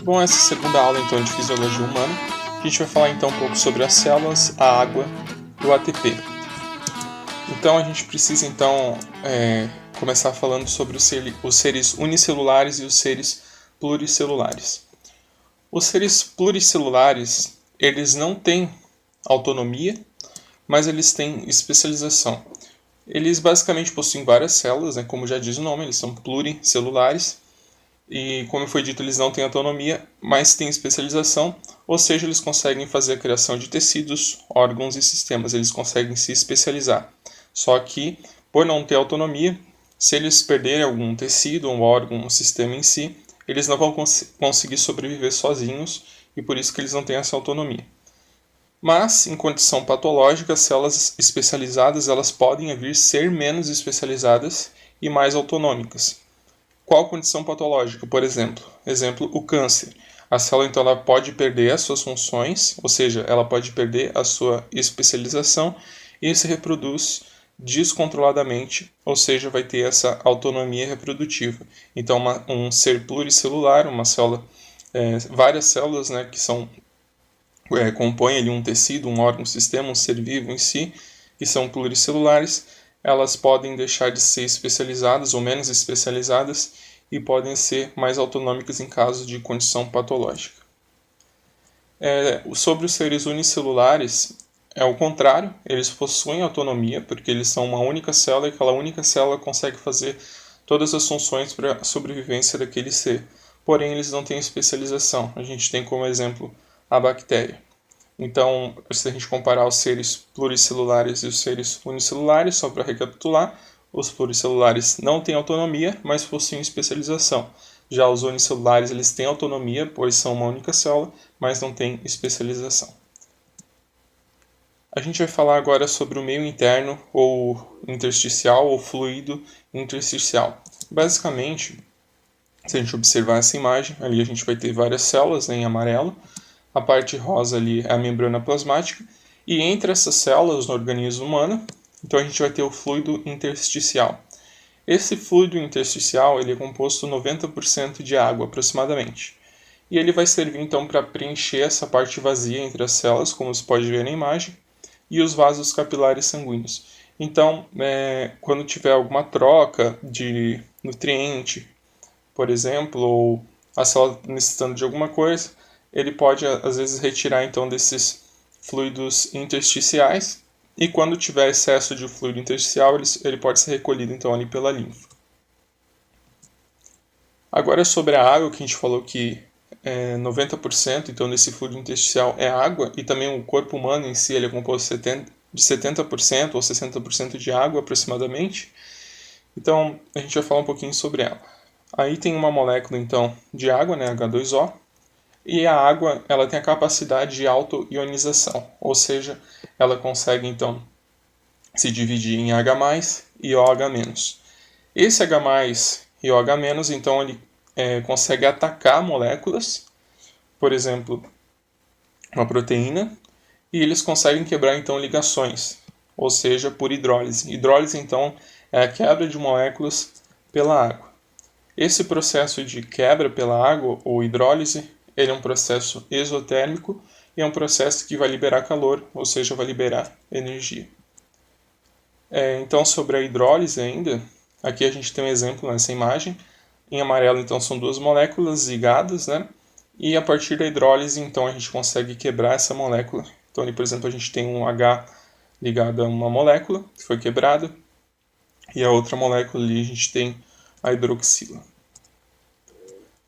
Bom, essa segunda aula então de Fisiologia Humana, a gente vai falar então um pouco sobre as células, a água e o ATP. Então a gente precisa então começar falando sobre os seres unicelulares e os seres pluricelulares. Os seres pluricelulares, eles não têm autonomia, mas eles têm especialização. Eles basicamente possuem várias células, como já diz o nome, eles são pluricelulares. E, como foi dito, eles não têm autonomia, mas têm especialização, ou seja, eles conseguem fazer a criação de tecidos, órgãos e sistemas, eles conseguem se especializar. Só que, por não ter autonomia, se eles perderem algum tecido, um órgão, um sistema em si, eles não vão conseguir sobreviver sozinhos e por isso que eles não têm essa autonomia. Mas, em condição patológica, as células especializadas elas podem vir ser menos especializadas e mais autonômicas. Qual condição patológica, por exemplo? Exemplo, o câncer. A célula então ela pode perder as suas funções, ou seja, ela pode perder a sua especialização e se reproduz descontroladamente, ou seja, vai ter essa autonomia reprodutiva. Então, um ser pluricelular, uma célula, várias células, que compõem ali um tecido, um órgão, um sistema, um ser vivo em si, que são pluricelulares, elas podem deixar de ser especializadas ou menos especializadas e podem ser mais autonômicas em caso de condição patológica. Sobre os seres unicelulares, é o contrário, eles possuem autonomia, porque eles são uma única célula e aquela única célula consegue fazer todas as funções para a sobrevivência daquele ser. Porém, eles não têm especialização. A gente tem como exemplo a bactéria. Então, se a gente comparar os seres pluricelulares e os seres unicelulares, só para recapitular, os pluricelulares não têm autonomia, mas possuem especialização. Já os unicelulares eles têm autonomia, pois são uma única célula, mas não têm especialização. A gente vai falar agora sobre o meio interno, ou intersticial, ou fluido intersticial. Basicamente, se a gente observar essa imagem, ali a gente vai ter várias células em amarelo. A parte rosa ali é a membrana plasmática. E entre essas células no organismo humano, então a gente vai ter o fluido intersticial. Esse fluido intersticial ele é composto 90% de água aproximadamente. E ele vai servir então para preencher essa parte vazia entre as células, como você pode ver na imagem, e os vasos capilares sanguíneos. Então, quando tiver alguma troca de nutriente, por exemplo, ou a célula necessitando de alguma coisa, ele pode às vezes retirar então desses fluidos intersticiais e quando tiver excesso de fluido intersticial ele pode ser recolhido então ali pela linfa. Agora sobre a água, que a gente falou que 90% então desse fluido intersticial é água e também o corpo humano em si ele é composto de 70% ou 60% de água aproximadamente. Então a gente vai falar um pouquinho sobre ela. Aí tem uma molécula então de água, H2O, e a água ela tem a capacidade de auto-ionização, ou seja, ela consegue então se dividir em H+, e OH-. Esse H+, e OH-, então ele consegue atacar moléculas, por exemplo, uma proteína, e eles conseguem quebrar então ligações, ou seja, por hidrólise. Hidrólise então é a quebra de moléculas pela água. Esse processo de quebra pela água, ou hidrólise, ele é um processo exotérmico e é um processo que vai liberar calor, ou seja, vai liberar energia. Então, sobre a hidrólise ainda, aqui a gente tem um exemplo nessa imagem. Em amarelo, então, são duas moléculas ligadas, e a partir da hidrólise, então, a gente consegue quebrar essa molécula. Então, ali, por exemplo, a gente tem um H ligado a uma molécula que foi quebrada, e a outra molécula ali a gente tem a hidroxila.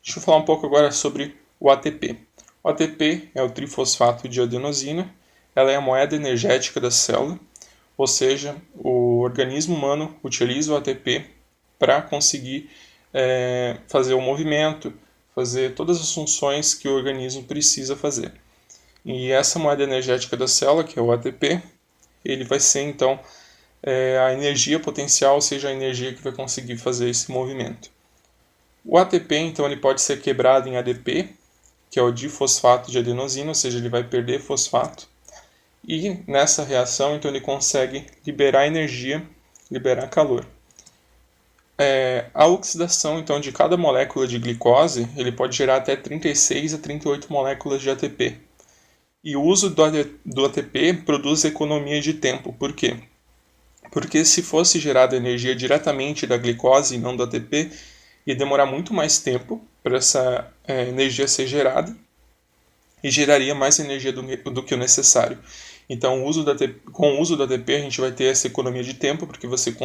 Deixa eu falar um pouco agora sobre o ATP. O ATP é o trifosfato de adenosina, ela é a moeda energética da célula, ou seja, o organismo humano utiliza o ATP para conseguir fazer o movimento, fazer todas as funções que o organismo precisa fazer. E essa moeda energética da célula, que é o ATP, ele vai ser então a energia potencial, ou seja, a energia que vai conseguir fazer esse movimento. O ATP, então, ele pode ser quebrado em ADP, que é o difosfato de adenosina, ou seja, ele vai perder fosfato. E nessa reação, então, ele consegue liberar energia, liberar calor. A oxidação, então, de cada molécula de glicose, ele pode gerar até 36 a 38 moléculas de ATP. E o uso do ATP produz economia de tempo. Por quê? Porque se fosse gerada energia diretamente da glicose e não do ATP, ia demorar muito mais tempo para essa energia ser gerada e geraria mais energia do que o necessário. Então, com o uso do ATP, a gente vai ter essa economia de tempo, porque você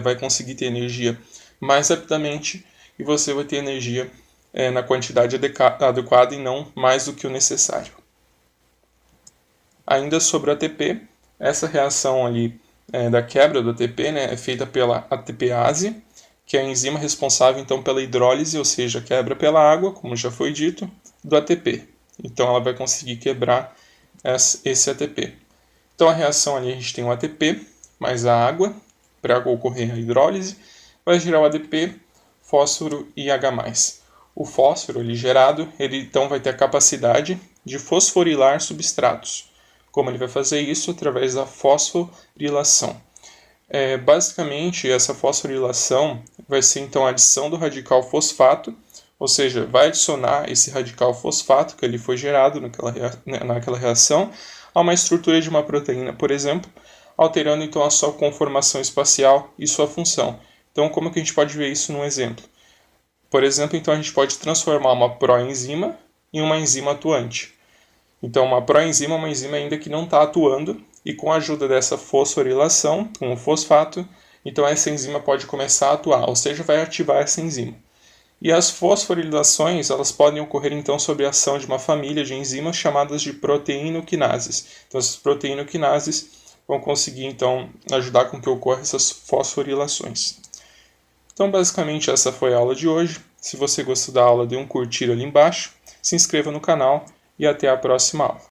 vai conseguir ter energia mais rapidamente e você vai ter energia na quantidade adequada e não mais do que o necessário. Ainda sobre o ATP, essa reação ali da quebra do ATP, né, é feita pela ATPase, que é a enzima responsável então pela hidrólise, ou seja, a quebra pela água, como já foi dito, do ATP. Então ela vai conseguir quebrar esse ATP. Então a reação ali a gente tem o ATP mais a água, para ocorrer a hidrólise, vai gerar o ADP, fósforo e H+. O fósforo ali gerado, ele então vai ter a capacidade de fosforilar substratos. Como ele vai fazer isso? Através da fosforilação. Basicamente, essa fosforilação vai ser então a adição do radical fosfato, ou seja, vai adicionar esse radical fosfato que ele foi gerado naquela reação a uma estrutura de uma proteína, por exemplo, alterando então a sua conformação espacial e sua função. Então, como que a gente pode ver isso num exemplo? Por exemplo, então a gente pode transformar uma proenzima em uma enzima atuante. Então, uma proenzima é uma enzima ainda que não está atuando, e com a ajuda dessa fosforilação, com o fosfato, então essa enzima pode começar a atuar, ou seja, vai ativar essa enzima. E as fosforilações, elas podem ocorrer então sob a ação de uma família de enzimas chamadas de proteinoquinases. Então, essas proteinoquinases vão conseguir então ajudar com que ocorra essas fosforilações. Então, basicamente, essa foi a aula de hoje. Se você gostou da aula, dê um curtir ali embaixo, se inscreva no canal e até a próxima aula.